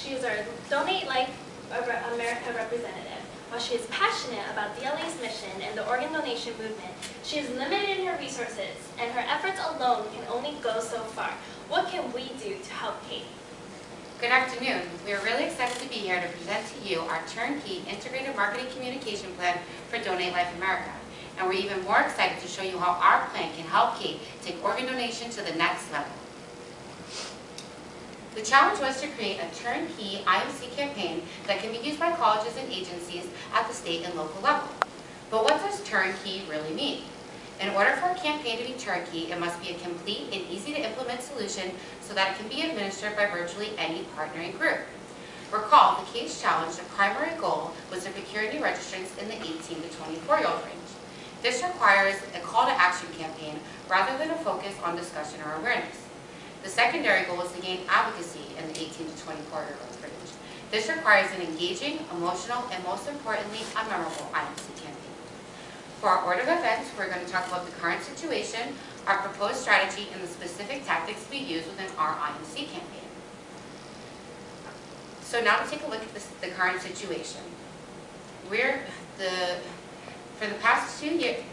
She is our Donate Life America representative. While she is passionate about DLA's mission and the organ donation movement, she is limited in her resources, and her efforts alone can only go so far. What can we do to help Kate? Good afternoon. We are really excited to be here to present to you our turnkey integrated marketing communication plan for Donate Life America. And we're even more excited to show you how our plan can help Kate take organ donation to the next level. The challenge was to create a turnkey IMC campaign that can be used by colleges and agencies at the state and local level. But what does turnkey really mean? In order for a campaign to be turnkey, it must be a complete and easy to implement solution so that it can be administered by virtually any partnering group. Recall, the CASE challenge, the primary goal was to procure new registrants in the 18 to 24-year-old range. This requires a call to action campaign rather than a focus on discussion or awareness. The secondary goal is to gain advocacy in the 18 to 24-year-old range. This requires an engaging, emotional, and most importantly, a memorable IMC campaign. For our order of events, we're going to talk about the current situation, our proposed strategy, and the specific tactics we use within our IMC campaign. So now to take a look at the current situation. For the past two years,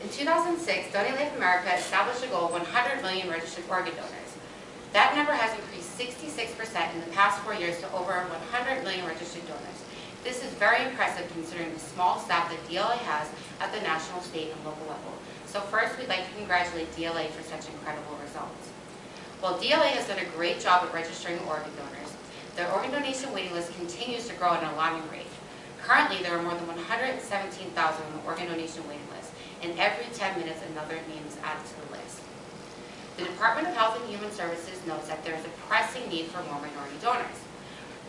in 2006, Donate Life America established a goal of 100 million registered organ donors. That number has increased 66% in the past 4 years to over 100 million registered donors. This is very impressive considering the small staff that DLA has at the national, state, and local level. So first, we'd like to congratulate DLA for such incredible results. While DLA has done a great job at registering organ donors, the organ donation waiting list continues to grow at an alarming rate. Currently, there are more than 117,000 on the organ donation waiting list, and every 10 minutes another name is added to the list. The Department of Health and Human Services notes that there is a pressing need for more minority donors.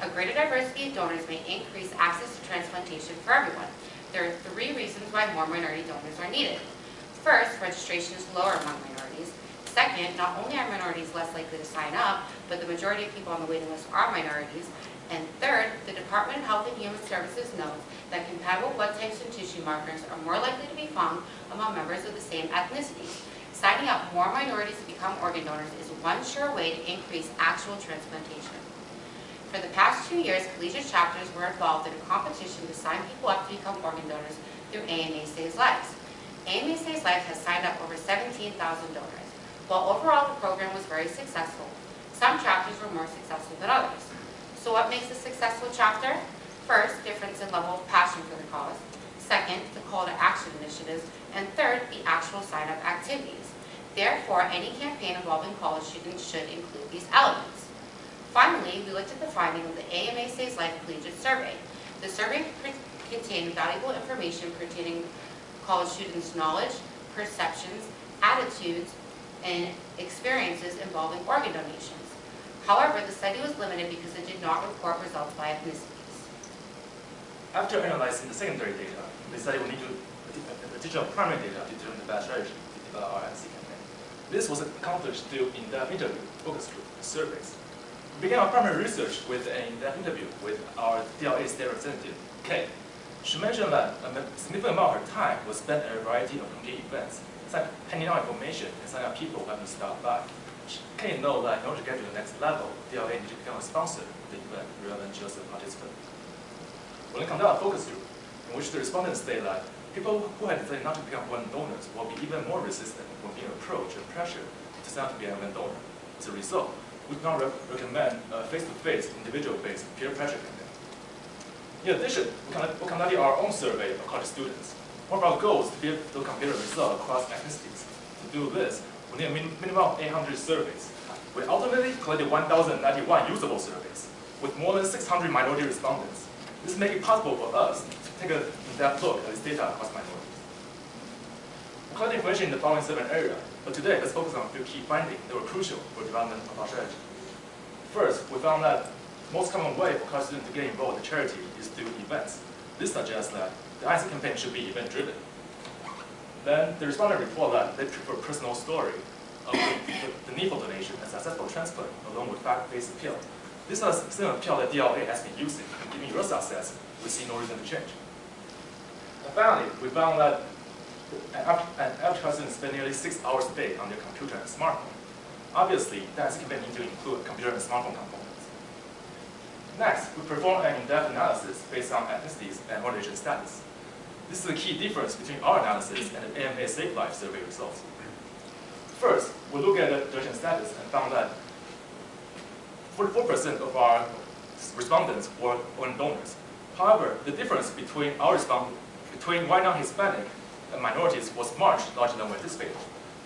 A greater diversity of donors may increase access to transplantation for everyone. There are 3 reasons why more minority donors are needed. First, registration is lower among minorities. Second, not only are minorities less likely to sign up, but the majority of people on the waiting list are minorities. And third, the Department of Health and Human Services notes that compatible blood types and tissue markers are more likely to be found among members of the same ethnicities. Signing up more minorities to become organ donors is one sure way to increase actual transplantation. For the past 2 years, collegiate chapters were involved in a competition to sign people up to become organ donors through AMA Saves Lives. AMA Saves Lives has signed up over 17,000 donors. While overall the program was very successful, some chapters were more successful than others. So what makes a successful chapter? First, difference in level of passion for the cause. Second, the call to action initiatives. And third, the actual sign-up activities. Therefore, any campaign involving college students should include these elements. Finally, we looked at the finding of the AMA Saves Life Collegiate Survey. The survey contained valuable information pertaining to college students' knowledge, perceptions, attitudes, and experiences involving organ donations. However, the study was limited because it did not report results by ethnicities. After analyzing the secondary data, we decided we need additional primary data to determine the best strategy to develop our IMC campaign. This was accomplished through in-depth interview, focus group, and surveys. We began our primary research with an in-depth interview with our DLA state representative, Kay. She mentioned that a significant amount of her time was spent at a variety of community events, handing out information and signing up people who have to stop by. Kay knows that in order to get to the next level, DLA needs to become a sponsor of the event rather than just a participant. We'll conduct a focus group in which the respondents state that people who had decided not to become organ donors will be even more resistant when being approached and pressured to sign up to be an organ donor. As a result, we do not recommend a face-to-face, individual-based peer pressure campaign. In addition, we conducted our own survey of college students. One of our goals is to be able to compare the results across ethnicities. To do this, we need a minimum of 800 surveys. We ultimately collected 1,091 usable surveys, with more than 600 minority respondents. This makes it possible for us to take an in-depth look at this data across minorities. We collected information in the following 7 areas, but today let's focus on a few key findings that were crucial for development of our strategy. First, we found that the most common way for college students to get involved with the charity is through events. This suggests that the IMC campaign should be event-driven. Then the respondent report that they prefer a personal story of the need for donation and successful transplant, along with fact-based appeal. This is the same appeal that DLA has been using. Given your success, we see no reason to change. And finally, we found that An average person spends nearly 6 hours a day on their computer and smartphone. Obviously, that campaign needs to include computer and smartphone components. Next, we perform an in-depth analysis based on ethnicities and orientation status. This is the key difference between our analysis and the AMA Safe Life survey results. First, we look at the duration status and found that 44% of our respondents were organ donors. However, the difference between between white non-Hispanic and minorities was much larger than we anticipated.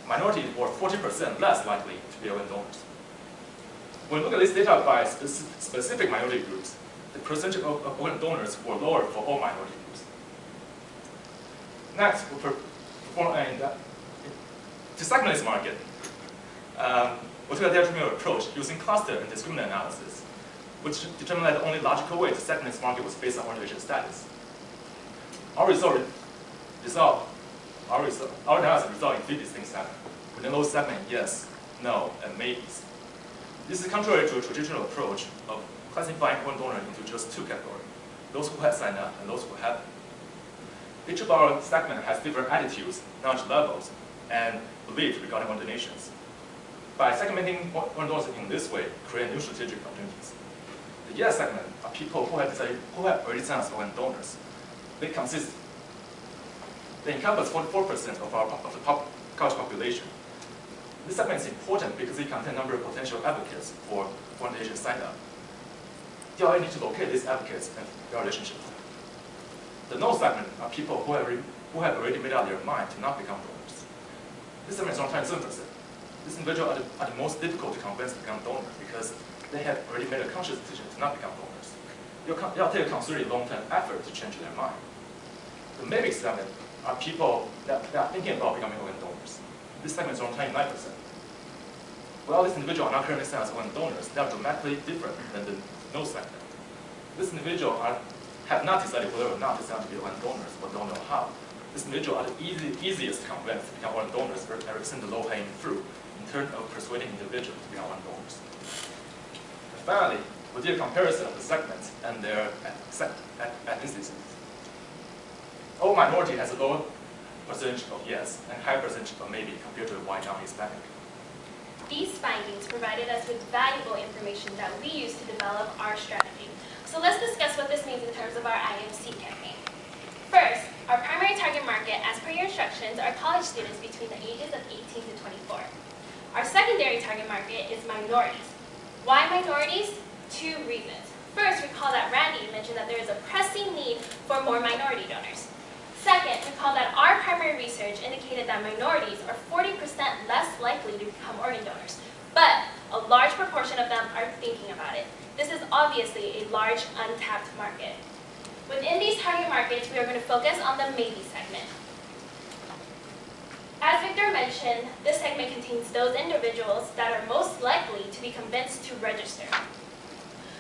Minorities were 40% less likely to be organ donors. When we look at this data by specific minority groups, the percentage of organ donors were lower for all minority groups. Next, we perform to segment this market. We took a data-driven approach using cluster and discriminant analysis, which determined that the only logical way to segment this market was based on orientation status. Our analysis resulted in 3 distinct segments. Within those segments, yes, no, and maybes. This is contrary to a traditional approach of classifying organ donors into just 2 categories: those who had signed up and those who haven't. Each of our segments has different attitudes, knowledge levels, and beliefs regarding organ donations. By segmenting organ donors in this way, create new strategic opportunities. The yes segment are people who have already signed up as organ donors. They encompass 44% of the college population. This segment is important because it contains a number of potential advocates for organ donation sign up. DLA needs to locate these advocates and their relationships. The no segment are people who have already made up their mind to not become donors. This segment is sometimes 7%. These individuals are the most difficult to convince to become donors because they have already made a conscious decision to not become donors. It'll take a considerably long-term effort to change their mind. The maybe segment are people that are thinking about becoming organ donors. This segment is around 29%. While these individuals are not currently signed as organ donors, they are dramatically different than the no segment. These individuals have not decided whether or not to sign up to be organ donors, but don't know how. These individuals are the easiest to convince to become organ donors and represent the low-hanging fruit in terms of persuading individuals to become organ donors. And finally, we did a comparison of the segments and their ethnicities. All minority has a lower percentage of yes and higher percentage of maybe compared to white non-Hispanic. These findings provided us with valuable information that we use to develop our strategy. So let's discuss what this means in terms of our IMC campaign. First, our primary target market, as per your instructions, are college students between the ages of 18 to 24. Our secondary target market is minorities. Why minorities? 2 reasons. First, recall that Randy mentioned that there is a pressing need for more minority donors. Second, recall that our primary research indicated that minorities are 40% less likely to become organ donors, but a large proportion of them are thinking about it. This is obviously a large untapped market. Within these target markets, we are going to focus on the maybe segment. As Victor mentioned, this segment contains those individuals that are most likely to be convinced to register.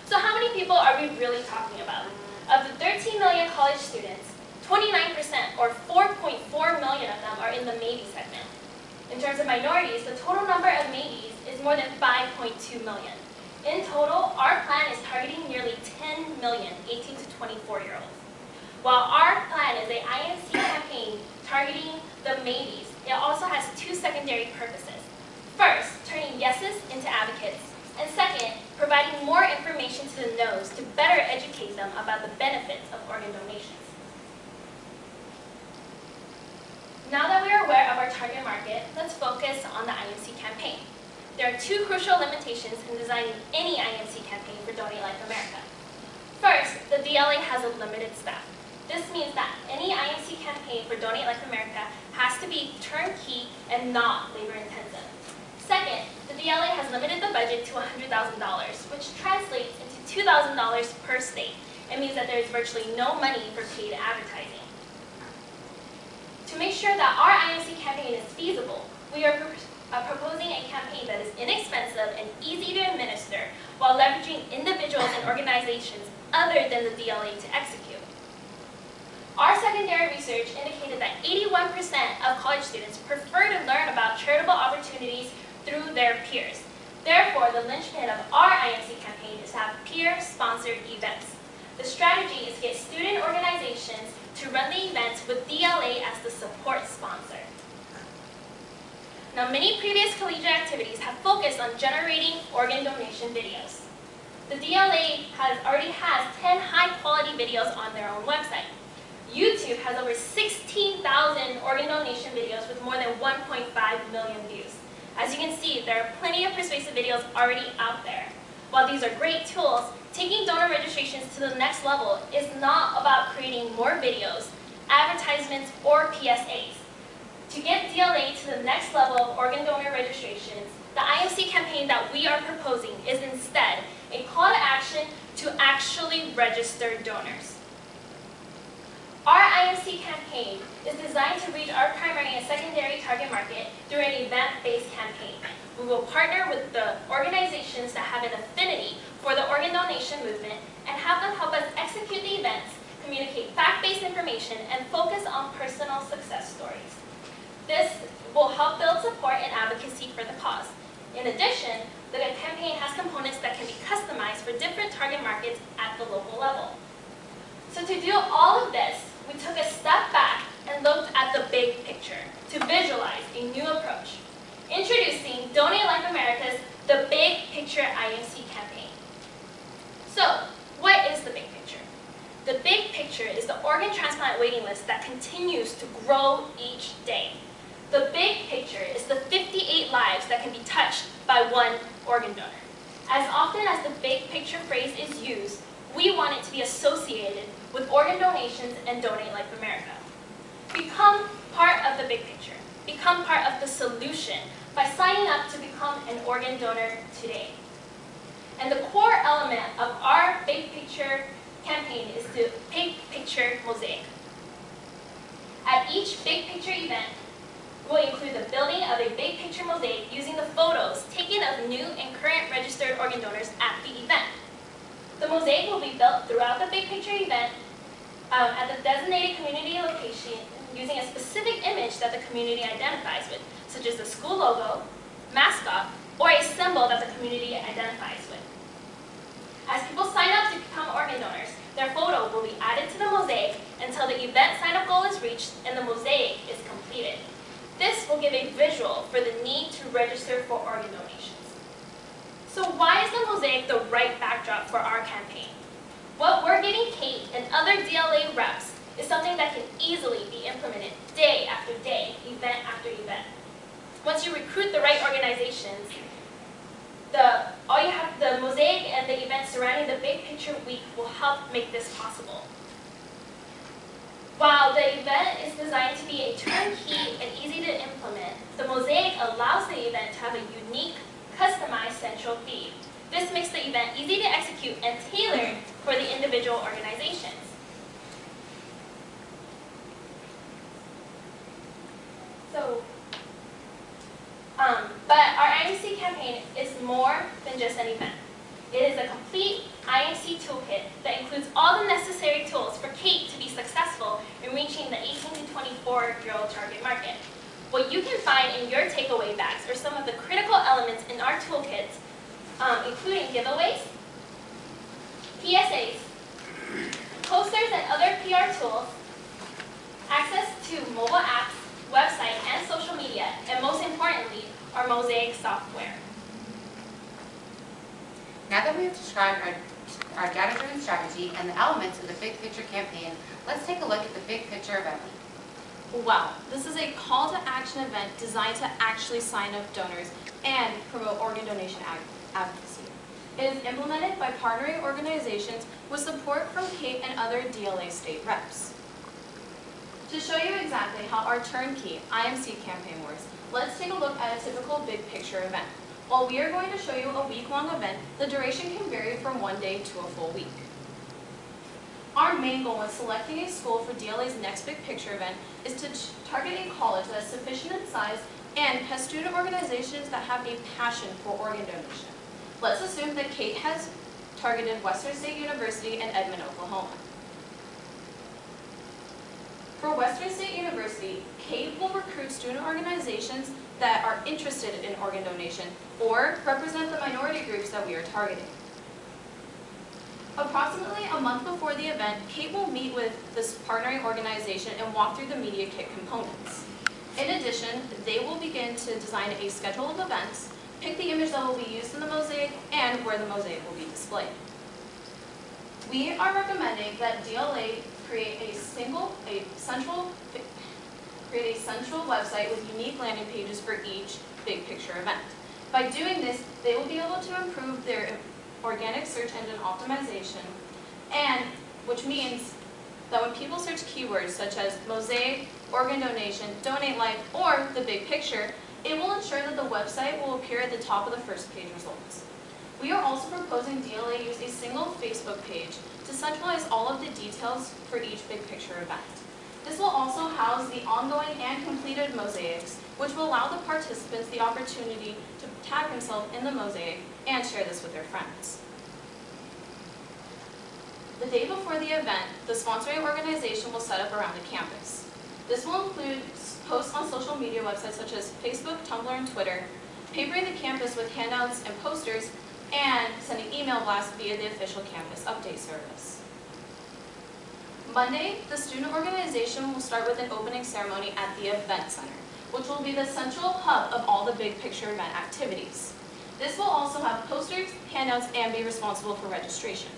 So how many people are we really talking about? Of the 13 million college students, 29% or 4.4 million of them are in the maybe segment. In terms of minorities, the total number of maybes is more than 5.2 million. In total, our plan is targeting nearly 10 million 18 to 24-year-olds. While our plan is an IMC campaign targeting the maybes, it also has 2 secondary purposes. First, turning yeses into advocates, and second, providing more information to the no's to better educate them about the benefits of organ donations. Now that we are aware of our target market, let's focus on the IMC campaign. There are 2 crucial limitations in designing any IMC campaign for Donate Life America. First, the DLA has a limited staff. This means that any IMC campaign for Donate Life America has to be turnkey and not labor-intensive. Second, the DLA has limited the budget to $100,000, which translates into $2,000 per state. It means that there is virtually no money for paid advertising. To make sure that our IMC campaign is feasible, we are proposing a campaign that is inexpensive and easy to administer while leveraging individuals and organizations other than the DLA to execute. Our secondary research indicated that 81% of college students prefer to learn about charitable opportunities through their peers. Therefore, the linchpin of our IMC campaign is to have peer-sponsored events. The strategy is to get student organizations to to run the events with DLA as the support sponsor. Now, many previous collegiate activities have focused on generating organ donation videos. The DLA already has 10 high-quality videos on their own website. YouTube has over 16,000 organ donation videos with more than 1.5 million views. As you can see, there are plenty of persuasive videos already out there. While these are great tools, taking donor registrations to the next level is not about creating more videos, advertisements, or PSAs. To get DLA to the next level of organ donor registrations, the IMC campaign that we are proposing is instead a call to action to actually register donors. Our IMC campaign is designed to reach our primary and secondary target market through an event-based campaign. We will partner with the organizations that have an affinity for the organ donation movement and have them help us execute the events, communicate fact-based information, and focus on personal success stories. This will help build support and advocacy for the cause. In addition, the campaign has components that can be customized for different target markets at the local level. So to do all of this, we took a step back and looked at the big picture to visualize a new approach. Introducing Donate Life America's The Big Picture IMC campaign. So, what is the big picture? The big picture is the organ transplant waiting list that continues to grow each day. The big picture is the 58 lives that can be touched by one organ donor. As often as the big picture phrase is used, we want it to be associated with organ donations and Donate Life America. Become part of the big picture. Become part of the solution by signing up to become an organ donor today. And the core element of our big picture campaign is the big picture mosaic. At each big picture event, we'll include the building of a big picture mosaic using the photos taken of new and current registered organ donors at the event. The mosaic will be built throughout the big picture event at the designated community location using a specific image that the community identifies with, such as the school logo, mascot, or a symbol that the community identifies with. As people sign up to become organ donors, their photo will be added to the mosaic until the event sign-up goal is reached and the mosaic is completed. This will give a visual for the need to register for organ donations. So why is the mosaic the right backdrop for our campaign? What we're giving Kate and other DLA reps is something that can easily be implemented day after day, event after event. Once you recruit the right organizations, the mosaic and the events surrounding the Big Picture Week will help make this possible. While the event is designed to be a turnkey and easy to implement, the mosaic allows the event to have a unique, customized central feed. This makes the event easy to execute and tailored for the individual organizations. But our IMC campaign is more than just an event. It is a complete IMC toolkit that includes all the necessary tools for Kate to be successful in reaching the 18 to 24-year-old target market. What you can find in your takeaway bags are some of the critical elements in our toolkits, including giveaways, PSAs, posters and other PR tools, access to mobile apps, website, and social media, and most importantly, our Mosaic software. Now that we have described our data-driven strategy and the elements of the Big Picture campaign, let's take a look at the Big Picture event. Wow, this is a call to action event designed to actually sign up donors and promote organ donation advocacy. It is implemented by partnering organizations with support from Kate and other DLA state reps. To show you exactly how our turnkey IMC campaign works, let's take a look at a typical Big Picture event. While we are going to show you a week-long event, the duration can vary from 1 day to a full week. Our main goal when selecting a school for DLA's next Big Picture event is to target a college that is sufficient in size and has student organizations that have a passion for organ donation. Let's assume that Kate has targeted Western State University in Edmond, Oklahoma. For Western State University, Kate will recruit student organizations that are interested in organ donation or represent the minority groups that we are targeting. Approximately a month before the event, Kate will meet with this partnering organization and walk through the media kit components. In addition, they will begin to design a schedule of events, pick the image that will be used in the mosaic, and where the mosaic will be displayed. We are recommending that DLA create a central website with unique landing pages for each big picture event. By doing this, they will be able to improve their organic search engine optimization, and which means that when people search keywords such as mosaic, organ donation, donate life, or the big picture, it will ensure that the website will appear at the top of the first page results. We are also proposing DLA use a single Facebook page to centralize all of the details for each big picture event. This will also house the ongoing and completed mosaics, which will allow the participants the opportunity to tag themselves in the mosaic and share this with their friends. The day before the event, the sponsoring organization will set up around the campus. This will include posts on social media websites such as Facebook, Tumblr, and Twitter, papering the campus with handouts and posters, and sending email blasts via the official campus update service. Monday, the student organization will start with an opening ceremony at the event center, which will be the central hub of all the big picture event activities. This will also have posters, handouts, and be responsible for registration.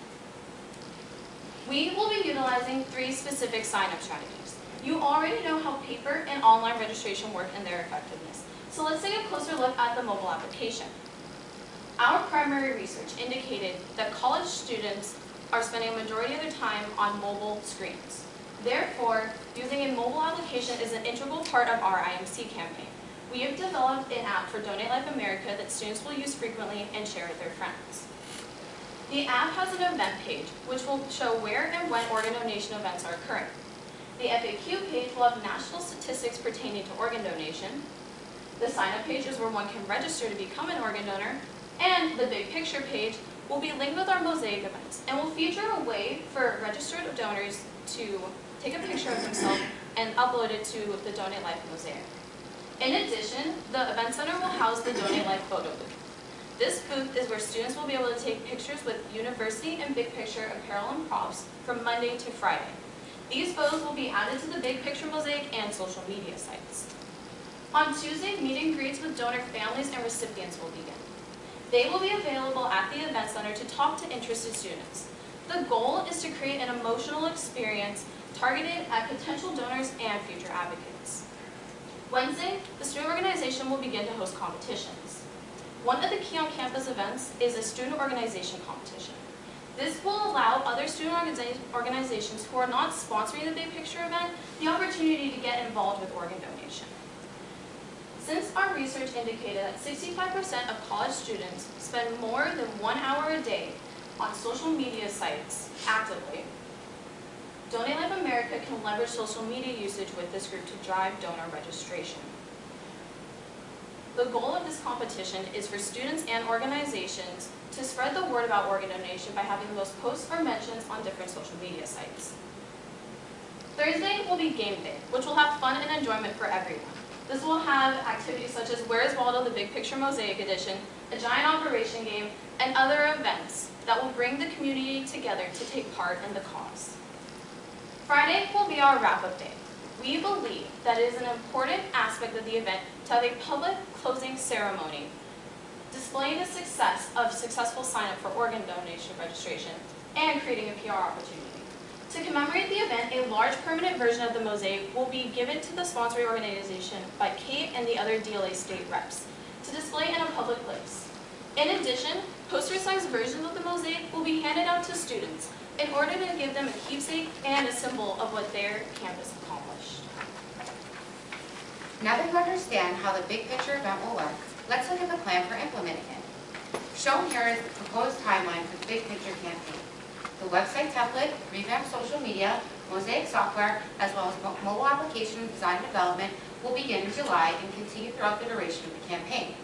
We will be utilizing 3 specific sign-up strategies. You already know how paper and online registration work and their effectiveness, so let's take a closer look at the mobile application. Our primary research indicated that college students are spending a majority of their time on mobile screens. Therefore, using a mobile application is an integral part of our IMC campaign. We have developed an app for Donate Life America that students will use frequently and share with their friends. The app has an event page, which will show where and when organ donation events are occurring. The FAQ page will have national statistics pertaining to organ donation. The sign-up page is where one can register to become an organ donor. And the big picture page will be linked with our mosaic events and will feature a way for registered donors to take a picture of themselves and upload it to the Donate Life mosaic. In addition, the event center will house the Donate Life photo booth. This booth is where students will be able to take pictures with university and big picture apparel and props from Monday to Friday. These photos will be added to the big picture mosaic and social media sites. On Tuesday, meet and greets with donor families and recipients will begin. They will be available at the event center to talk to interested students. The goal is to create an emotional experience targeted at potential donors and future advocates. Wednesday, the student organization will begin to host competitions. One of the key on-campus events is a student organization competition. This will allow other student organizations who are not sponsoring the big picture event the opportunity to get involved with organ donation. Since our research indicated that 65% of college students spend more than 1 hour a day on social media sites actively, Donate Life America can leverage social media usage with this group to drive donor registration. The goal of this competition is for students and organizations to spread the word about organ donation by having the most posts or mentions on different social media sites. Thursday will be game day, which will have fun and enjoyment for everyone. This will have activities such as Where's Waldo, the Big Picture Mosaic Edition, a giant operation game, and other events that will bring the community together to take part in the cause. Friday will be our wrap-up day. We believe that it is an important aspect of the event to have a public closing ceremony displaying the success of successful sign-up for organ donation registration and creating a PR opportunity. To commemorate the event, a large permanent version of the mosaic will be given to the sponsoring organization by Kate and the other DLA state reps to display in a public place. In addition, poster-sized versions of the mosaic will be handed out to students in order to give them a keepsake and a symbol of what their campus accomplished. Now that you understand how the big picture event will work, let's look at the plan for implementing it. Shown here is the proposed timeline for the big picture campaign. The website template, revamped social media, mosaic software, as well as mobile application design and development will begin in July and continue throughout the duration of the campaign.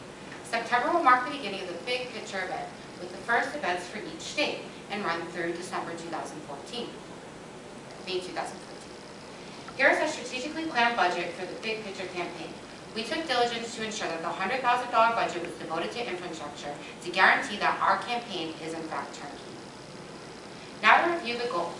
September will mark the beginning of the big picture event with the first events for each state and run through December 2014. May 2014. Here is our strategically planned budget for the big picture campaign. We took diligence to ensure that the $100,000 budget was devoted to infrastructure to guarantee that our campaign is in fact turnkey. review the goals.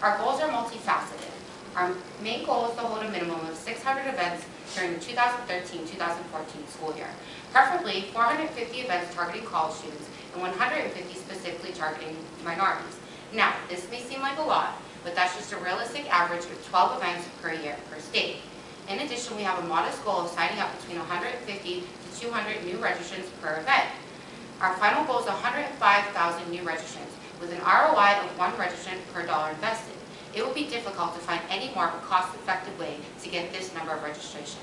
Our goals are multifaceted. Our main goal is to hold a minimum of 600 events during the 2013-2014 school year, preferably 450 events targeting college students and 150 specifically targeting minorities. Now, this may seem like a lot, but that's just a realistic average of 12 events per year per state. In addition, we have a modest goal of signing up between 150 to 200 new registrants per event. Our final goal is 105,000 new registrants with an ROI of 1 registrant per dollar invested. It will be difficult to find any more of a cost-effective way to get this number of registrations.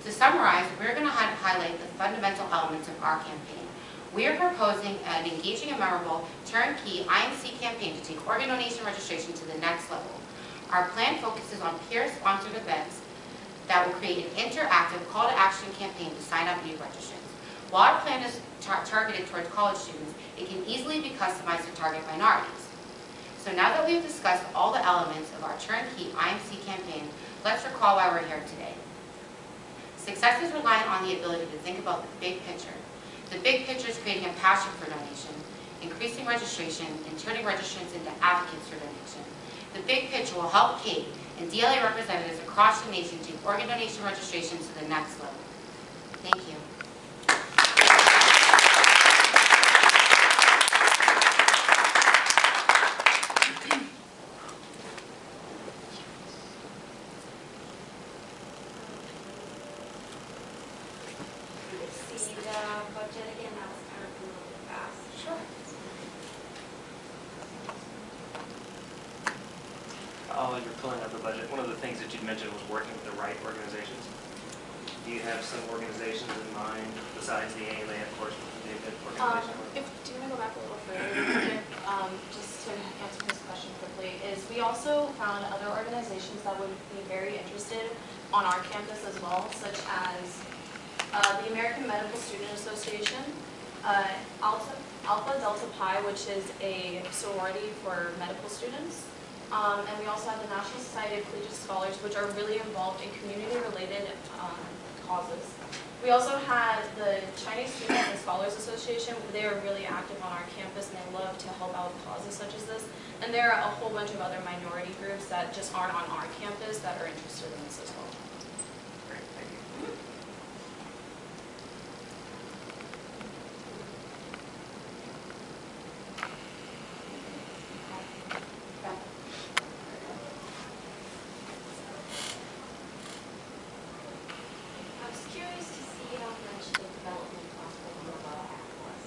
To summarize, we're going to highlight the fundamental elements of our campaign. We are proposing an engaging and memorable turnkey IMC campaign to take organ donation registration to the next level. Our plan focuses on peer-sponsored events that will create an interactive call to action campaign to sign up new registrants. While our plan is targeted towards college students, it can easily be customized to target minorities. So now that we've discussed all the elements of our turnkey IMC campaign, let's recall why we're here today. Success is relying on the ability to think about the big picture. The big picture is creating a passion for donation, increasing registration, and turning registrants into advocates for donation. The big picture will help Kate and DLA representatives across the nation take organ donation registration to the next level. Thank you. See the budget again, that was kind of a little bit fast. Sure. While you're pulling up the budget, one of the things that you mentioned was working with the right organizations. Do you have some organizations in mind besides the ALA, of course, which would be a good organization? Do you want to go back a little further? Just to answer this question quickly, is we also found other organizations that would be very interested on our campus as well, such as the American Medical Student Association, Alpha Delta Pi, which is a sorority for medical students, and we also have the National Society of Collegiate Scholars, which are really involved in community-related causes. We also had the Chinese Students and Scholars Association. They are really active on our campus, and they love to help out with causes such as this. And there are a whole bunch of other minority groups that just aren't on our campus that are interested in this as well. Great, thank you. I was curious to see how much the development cost for the mobile app was.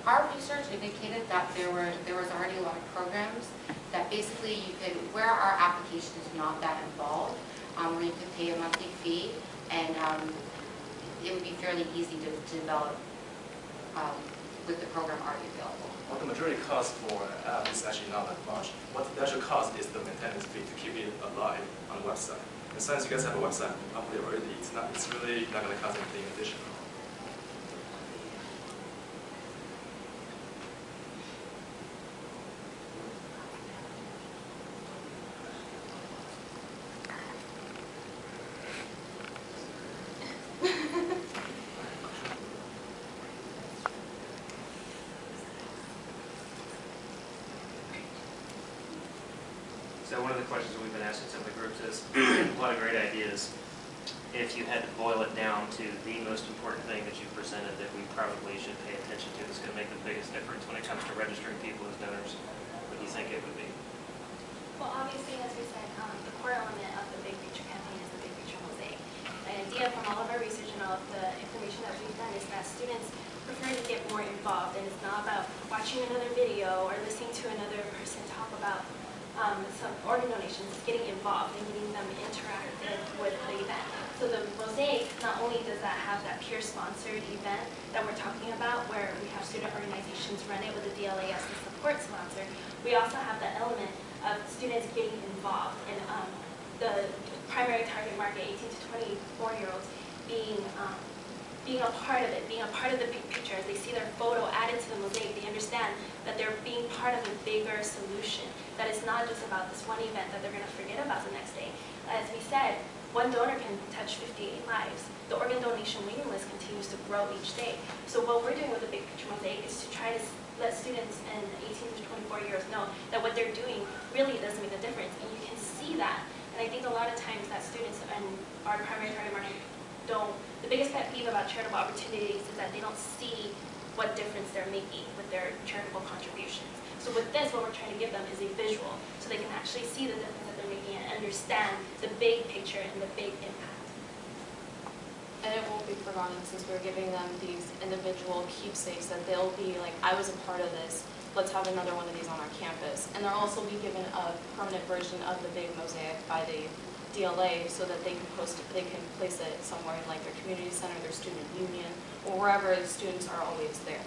Our research indicated that there was already a lot of programs that basically you could, where our application is not that involved, where you could pay a monthly fee, and it would be fairly easy to develop with the program already available. Well, the majority cost for app is actually not that much. What the actual cost is the maintenance fee to keep it alive on the website. And since you guys have a website up there already, it's really not going to cost anything additional. So one of the questions that we've been asking some of the groups is, a lot of great ideas. If you had to boil it down to the most important thing that you presented that we probably should pay attention to that's going to make the biggest difference when it comes to registering people as donors, what do you think it would be? Well, obviously, as we said, the core element of the Big Picture campaign is the Big Picture mosaic. The idea from all of our research and all of the information that we've done is that students prefer to get more involved, and it's not about watching another video or listening to another person talk about some organ donations. It's getting involved and getting them interactive with the event. So the mosaic, not only does that have that peer-sponsored event that we're talking about, where we have student organizations run it with the DLA as the support sponsor, we also have the element of students getting involved in the primary target market, 18 to 24-year-olds, being a part of it, being a part of the big picture. As they see their photo added to the mosaic, they understand that they're being part of a bigger solution, that it's not just about this one event that they're going to forget about the next day. As we said, one donor can touch 58 lives. The organ donation donation waiting list continues to grow each day. So what we're doing with the Big Picture Mosaic is to try to let students in 18 to 24 years know that what they're doing really does make a difference, and you can see that. And I think a lot of times that students and our primary target market don't, the biggest pet peeve about charitable opportunities is that they don't see what difference they're making with their charitable contributions. So with this, what we're trying to give them is a visual, so they can actually see the difference that they're making and understand the big picture and the big impact. And it won't be forgotten since we're giving them these individual keepsakes that they'll be like, I was a part of this, let's have another one of these on our campus. And they'll also be given a permanent version of the big mosaic by the DLA so that they can place it somewhere in like their community center, their student union, or wherever the students are always there.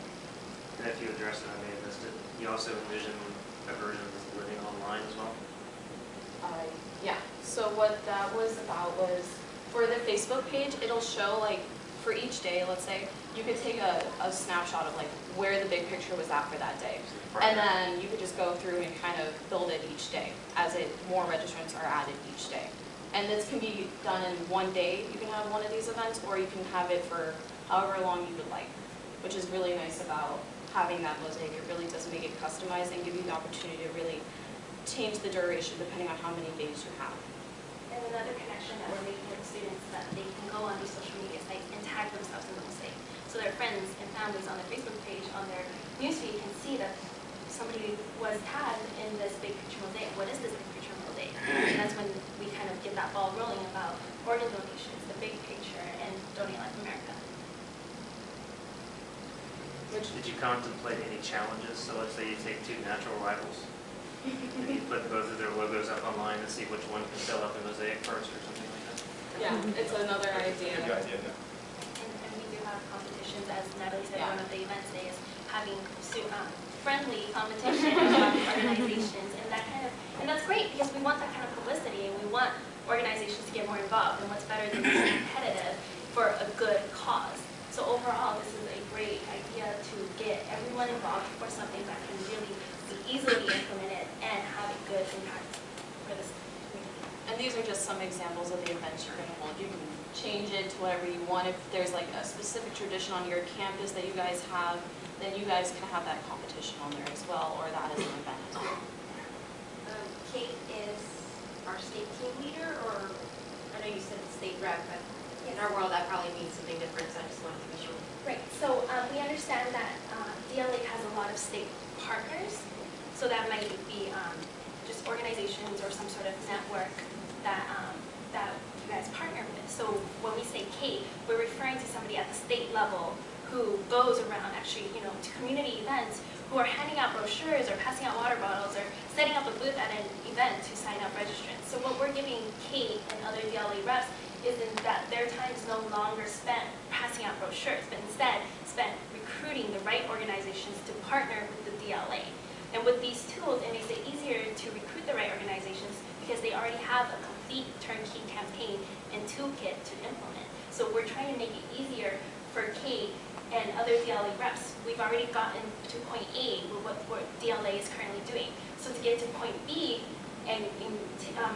And if you addressed it, I may have missed it. You also envision a version of this living online as well? Yeah, so what that was about was, for the Facebook page, it'll show like, for each day, let's say, you could take a snapshot of like where the big picture was at for that day. And then you could just go through and kind of build it each day as more registrants are added each day. And this can be done in one day. You can have one of these events, or you can have it for however long you would like, which is really nice about having that mosaic. It really does make it customized and give you the opportunity to really change the duration depending on how many days you have. And another connection that we're making with students is that they can go on these social media sites and tag themselves in the mosaic. So their friends and families on their Facebook page, on their newsfeed, can see that somebody was tagged in this big picture mosaic. What is this big picture mosaic? And that's when we kind of get that ball rolling about organ donations, the big picture, and Donate Life America. Did you contemplate any challenges? So let's say you take two natural rivals and you put both of their logos up online and see which one can fill out the mosaic first or something like that. Yeah, it's another idea. Good idea, yeah. And we do have competitions, as Natalie said, Yeah. one of the events today is having friendly competition among organizations, and that's great because we want that kind of publicity, and we want organizations to get more involved, and what's better than being competitive for a good cause. So overall, this is a great idea to get everyone involved for something that can really be easily implemented and have a good impact for this community. And these are just some examples of the events you're going to hold. You can change it to whatever you want. If there's like a specific tradition on your campus that you guys have, then you guys can have that competition on there as well, or that is an event as well. Kate is our state team leader, or I know you said state rep, but in our world that probably means something different, so I just wanted to be sure. Right, so we understand that DLA has a lot of state partners, so that might be just organizations or some sort of network that you guys partner with. So when we say Kate, we're referring to somebody at the state level who goes around actually, to community events, who are handing out brochures or passing out water bottles or setting up a booth at an event to sign up registrants. So what we're giving Kate and other DLA reps is in that their time is no longer spent passing out brochures, but instead spent recruiting the right organizations to partner with the DLA. And with these tools, it makes it easier to recruit the right organizations because they already have a complete turnkey campaign and toolkit to implement. So we're trying to make it easier for Kate and other DLA reps. We've already gotten to point A with what DLA is currently doing. So to get to point B and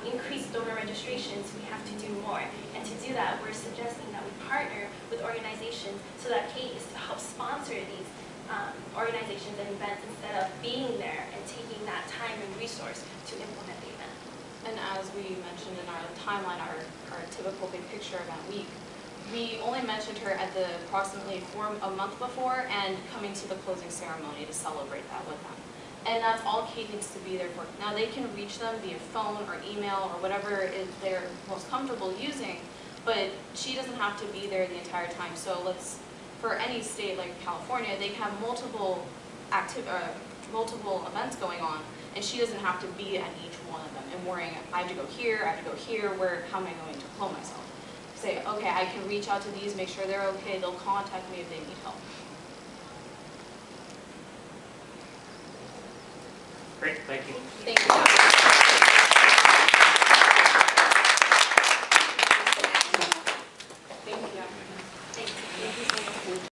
increase donor registrations, we have to do more. And to do that, we're suggesting that we partner with organizations so that Kate is to help sponsor these organizations and events instead of being there and taking that time and resource to implement the event. And as we mentioned in our timeline, our typical big picture event week, we only mentioned her at the approximately a month before and coming to the closing ceremony to celebrate that with them. And that's all Kate needs to be there for. Now they can reach them via phone or email or whatever they're most comfortable using, but she doesn't have to be there the entire time. So for any state like California, they can have multiple events going on, and she doesn't have to be at each one of them and worrying, I have to go here, I have to go here, how am I going to flow myself? Say, okay, I can reach out to these, make sure they're okay, they'll contact me if they need help. Great, thank you. Thank you.